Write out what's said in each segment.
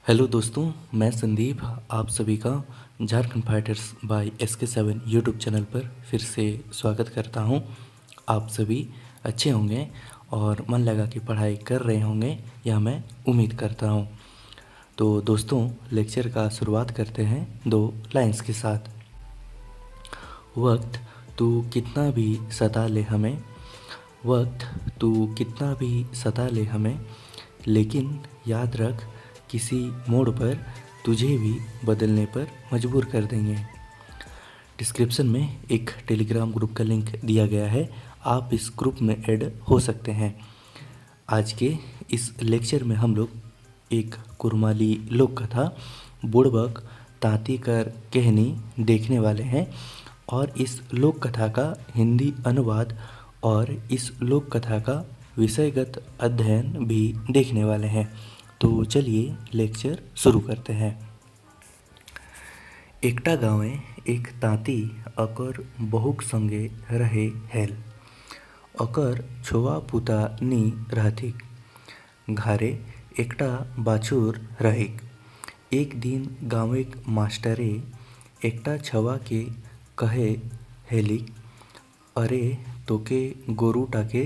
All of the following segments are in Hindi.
हेलो दोस्तों, मैं संदीप आप सभी का Jharkhand fighters by SK7 YouTube channel पर फिर से स्वागत करता हूं। आप सभी अच्छे होंगे और मन लगा के पढ़ाई कर रहे होंगे, यह मैं उम्मीद करता हूं। तो दोस्तों, लेक्चर का शुरुआत करते हैं दो लाइंस के साथ। वक्त तू कितना भी सता ले हमें, वक्त तू कितना भी सता ले हमें, लेकिन याद रख किसी मोड़ पर तुझे भी बदलने पर मजबूर कर देंगे। डिस्क्रिप्शन में एक टेलीग्राम ग्रुप का लिंक दिया गया है, आप इस ग्रुप में ऐड हो सकते हैं। आज के इस लेक्चर में हम लोग एक कुरमाली लोक कथा बुड़बक तांती कर कहनी देखने वाले हैं और इस लोक कथा का हिंदी अनुवाद और इस लोक कथा का विषयगत अध्ययन भी देखने वाले हैं। तो चलिए लेक्चर शुरू करते हैं। एकटा गाँवे एक ताँती अकर बहुक संगे रहे हेल। अकर छोआ पुता नी रहथिक। घरे एकटा बाछुर रहिक। एक दिन गाँवेक मास्टरे एकटा छवा के कहे हेलिक, अरे तोके गोरुटाके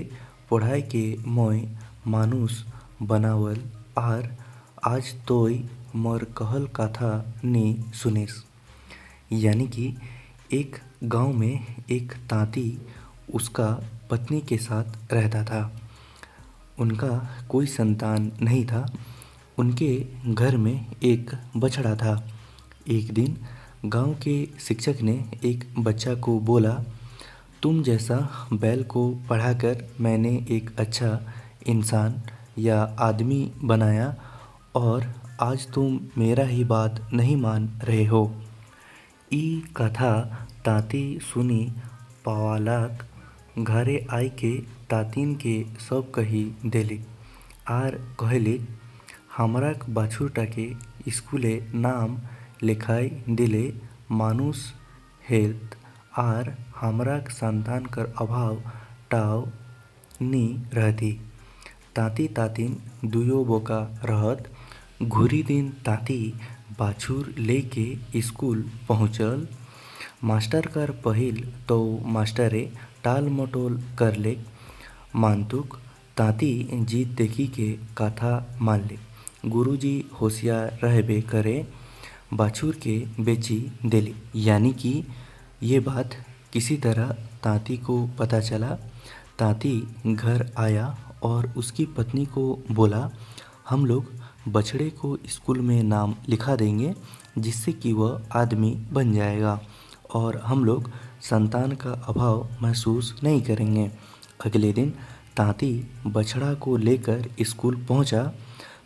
पढ़ाई के मोय मानुष बनावल आर आज तोय मोर कहल कथा नी सुनेस। यानी कि एक गांव में एक तांती उसका पत्नी के साथ रहता था। उनका कोई संतान नहीं था। उनके घर में एक बछड़ा था। एक दिन गांव के शिक्षक ने एक बच्चा को बोला, तुम जैसा बैल को पढ़ाकर मैंने एक अच्छा इंसान या आदमी बनाया और आज तुम मेरा ही बात नहीं मान रहे हो। ई कथा ताती सुनी पावालाक घरे आई के तातीन के सब कही देली आर कहली, हमाराक बाछुरटाके स्कूले नाम लिखाई दिले मानुष हेल्थ आर हमाराक संतान कर अभाव टाव नी रहती। ताती तातीन दुयो बोका रहत। घुरी दिन ताती बाछुर लेके स्कूल पहुँचल। मास्टर कर पहिल तो मास्टरे टाल मटोल कर ले मानतुक। ताती जीत देखी के कथा मान ले। गुरुजी होशियार रहबे करे बाछुर के बेची देली। यानी कि ये बात किसी तरह ताती को पता चला। ताती घर आया और उसकी पत्नी को बोला, हम लोग बछड़े को स्कूल में नाम लिखा देंगे जिससे कि वह आदमी बन जाएगा और हम लोग संतान का अभाव महसूस नहीं करेंगे। अगले दिन ताती बछड़ा को लेकर स्कूल पहुंचा।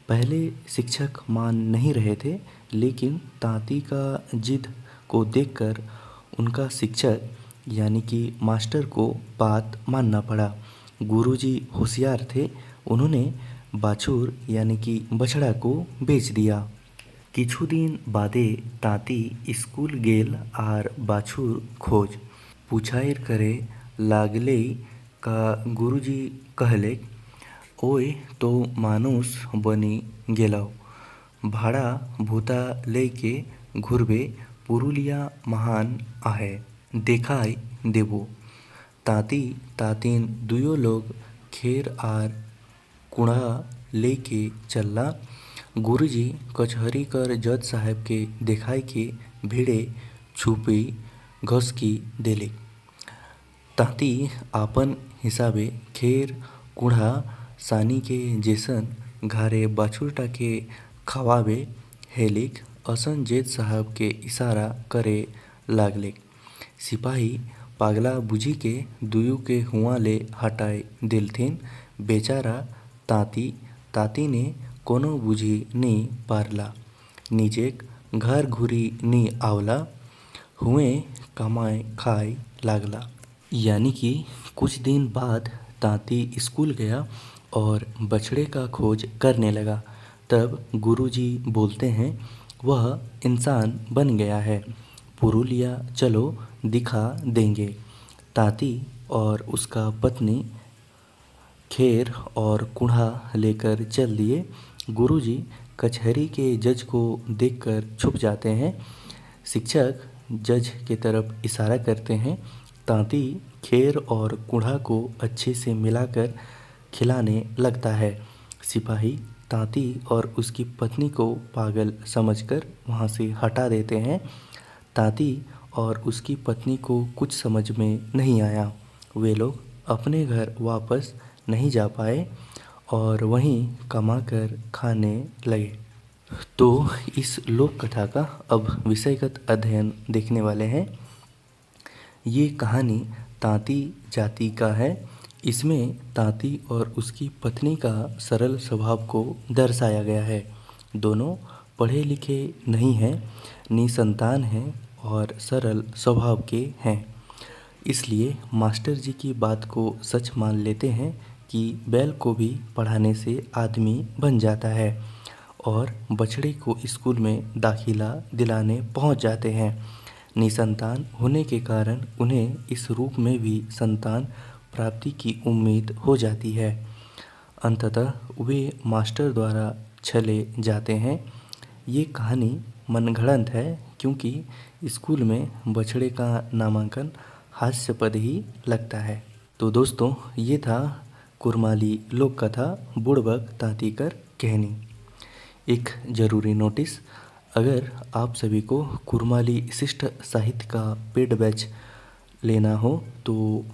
पहले शिक्षक मान नहीं रहे थे, लेकिन ताती का जिद को देखकर उनका शिक्षक यानी कि मास्टर को बात मानना पड़ा। गुरुजी होशियार थे, उन्होंने बाछुर यानी कि बछड़ा को बेच दिया। किछु दिन बादे ताती स्कूल गेल आर बाछुर खोज पूछाइर करे लागले का गुरुजी कहले, ओए तो मानुष बनी गेलौ, भाड़ा भूता लेके घुरबे, पुरुलिया महान आहे, देखाई देबो। ताती तातीन दुयो लोग खेर आर कुड़ा लेके चलला। गुरुजी कचहरी कर जज साहब के देखाई के भिड़े छुपी घसकी देले। ताती आपन हिसाबे खेर कुड़ा सानी के जेसन घरे बाछुरटाके खवाबे हेलिक असन जज साहब के इशारा करे लागले। सिपाही पागला बुझी के दुयू के हुआ ले हटाए दिलथिन। बेचारा ताती ने कोनो बुझी नी पारला। नीचेक घर घुरी नी आवला, हुए कमाए खाए लागला। यानी कि कुछ दिन बाद ताती स्कूल गया और बछड़े का खोज करने लगा। तब गुरुजी बोलते हैं, वह इंसान बन गया है, पुरुलिया चलो दिखा देंगे। ताती और उसका पत्नी खेर और कुड़ा लेकर चल दिए। गुरुजी कचहरी के जज को देखकर छुप जाते हैं। शिक्षक जज की तरफ इशारा करते हैं। तांती खेर और कूढ़ा को अच्छे से मिलाकर खिलाने लगता है। सिपाही तांती और उसकी पत्नी को पागल समझकर वहाँ से हटा देते हैं। तांती और उसकी पत्नी को कुछ समझ में नहीं आया। वे लोग अपने घर वापस नहीं जा पाए और वहीं कमाकर खाने लगे। तो इस लोक कथा का अब विषयगत अध्ययन देखने वाले हैं। ये कहानी तांती जाति का है। इसमें तांती और उसकी पत्नी का सरल स्वभाव को दर्शाया गया है। दोनों पढ़े लिखे नहीं हैं, निसंतान हैं और सरल स्वभाव के हैं। इसलिए मास्टर जी की बात को सच मान लेते हैं कि बैल को भी पढ़ाने से आदमी बन जाता है और बछड़े को स्कूल में दाखिला दिलाने पहुंच जाते हैं। निसंतान होने के कारण उन्हें इस रूप में भी संतान प्राप्ति की उम्मीद हो जाती है। अंततः वे मास्टर द्वारा छले जाते हैं। ये कहानी मनगढ़ंत है क्योंकि स्कूल में बछड़े का नामांकन हास्यपद ही लगता है। तो दोस्तों, ये था कुरमाली लोक कथा बुड़बक तांतीकर कहनी। एक ज़रूरी नोटिस, अगर आप सभी को कुरमाली शिष्ट साहित्य का पेड बैच लेना हो तो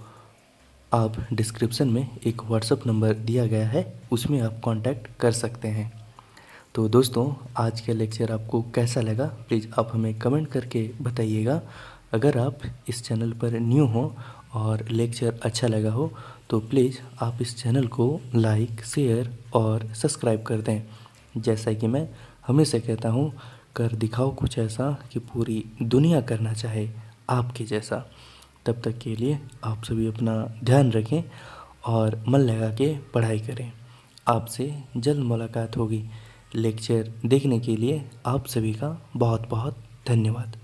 आप डिस्क्रिप्शन में एक व्हाट्सएप नंबर दिया गया है, उसमें आप कांटेक्ट कर सकते हैं। तो दोस्तों, आज का लेक्चर आपको कैसा लगा प्लीज़ आप हमें कमेंट करके बताइएगा। अगर आप इस चैनल पर न्यू हो और लेक्चर अच्छा लगा हो तो प्लीज़ आप इस चैनल को लाइक, शेयर और सब्सक्राइब कर दें। जैसा कि मैं हमेशा कहता हूँ, कर दिखाओ कुछ ऐसा कि पूरी दुनिया करना चाहे आपके जैसा। तब तक के लिए आप सभी अपना ध्यान रखें और मन लगा के पढ़ाई करें। आपसे जल्द मुलाकात होगी। लेक्चर देखने के लिए आप सभी का बहुत बहुत धन्यवाद।